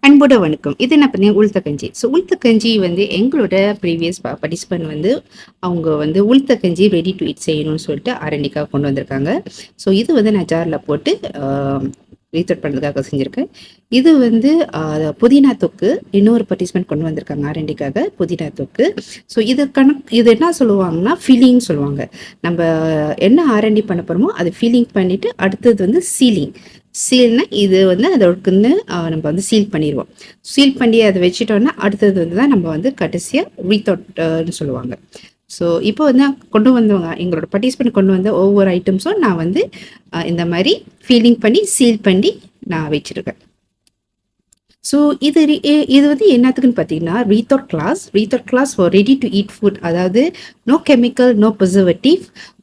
அன்போட வணக்கம். இது என்ன பண்ணீங்க உளுத்த கஞ்சி. உளுத்த கஞ்சி வந்து எங்களோட ப்ரீவியஸ் பார்ட்டிசிபென்ட் வந்து அவங்க வந்து உளுத்த கஞ்சி ரெடி டு ஈட் செய்யணும்னு சொல்லிட்டு ஆரண்டிக்காக கொண்டு வந்திருக்காங்க. இது வந்து நான் ஜாரில் போட்டு ரீசெட் பண்ணுறதுக்காக செஞ்சுருக்கேன். இது வந்து புதினா தொக்கு இன்னொரு பார்ட்டிசிபென்ட் கொண்டு வந்திருக்காங்க ஆரண்டிக்காக புதினா தொக்கு. இது என்ன சொல்லுவாங்கன்னா ஃபீலிங் சொல்லுவாங்க. நம்ம என்ன ஆரண்டி பண்ண போகிறோமோ அதை ஃபீலிங் பண்ணிவிட்டு அடுத்தது வந்து சீல்னா இது வந்து அதோடக்குன்னு நம்ம வந்து சீல் பண்ணிடுவோம். சீல் பண்ணி அதை வச்சுட்டோம்னா அடுத்தது வந்து தான் நம்ம வந்து கடைசியாக ரீதோட்னு சொல்லுவாங்க. இப்போ வந்து கொண்டு வந்தவங்க எங்களோட பார்ட்டிசிபென்ட் கொண்டு வந்த ஒவ்வொரு ஐட்டம்ஸும் நான் வந்து இந்த மாதிரி ஃபீலிங் பண்ணி சீல் பண்ணி நான் வச்சுருக்கேன். இது வந்து என்னத்துக்குன்னு பார்த்தீங்கன்னா retort class for ready to eat food. அதாவது நோ கெமிக்கல், நோ ப்ரிசர்வேட்டிவ்.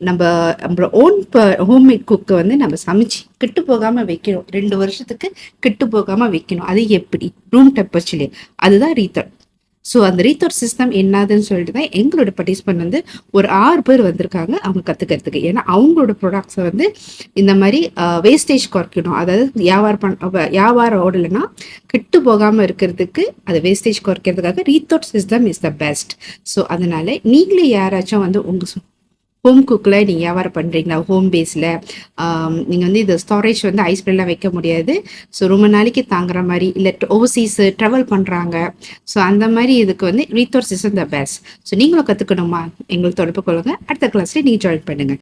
நம்மளோட ஹோம்மேட் குக்கை வந்து நம்ம சமைச்சு கெட்டு போகாமல் வைக்கணும். 2 வருஷத்துக்கு கெட்டு போகாமல் வைக்கணும். அது எப்படி? ரூம் டெம்பரேச்சர்லேயே. அதுதான் ரீதோட். அந்த ரீதோட் சிஸ்டம் என்னதுன்னு சொல்லிட்டு தான் எங்களோட பார்ட்டிசிபென்ட் வந்து ஒரு 6 பேர் வந்திருக்காங்க அவங்க கற்றுக்கிறதுக்கு. ஏன்னா அவங்களோட ப்ராடக்ட்ஸை வந்து இந்த மாதிரி வேஸ்டேஜ் குறைக்கணும். அதாவது வியாபாரம் ஓடலைன்னா கெட்டு போகாமல் இருக்கிறதுக்கு அதை வேஸ்டேஜ் குறைக்கிறதுக்காக retort system is the best. அதனால நீங்களே யாராச்சும் வந்து உங்கள் ஹோம் குக்கில் நீங்கள் வியாபாரம் பண்ணுறீங்களா, ஹோம் பேஸில் நீங்கள் வந்து இது ஸ்டோரேஜ் வந்து ஐஸ்பிரெல்லாம் வைக்க முடியாது. ரொம்ப நாளைக்கு தாங்குற மாதிரி, இல்லை ஓவர்சீஸ் ட்ராவல் பண்ணுறாங்க. அந்த மாதிரி இதுக்கு வந்து ரீதோட் சிஸ்டம் த பெஸ்ட். நீங்களும் கற்றுக்கணுமா? எங்களுக்கு தொடர்பு கொள்ளுங்க. அடுத்த கிளாஸ்லேயே நீங்கள் ஜாயின் பண்ணுங்கள்.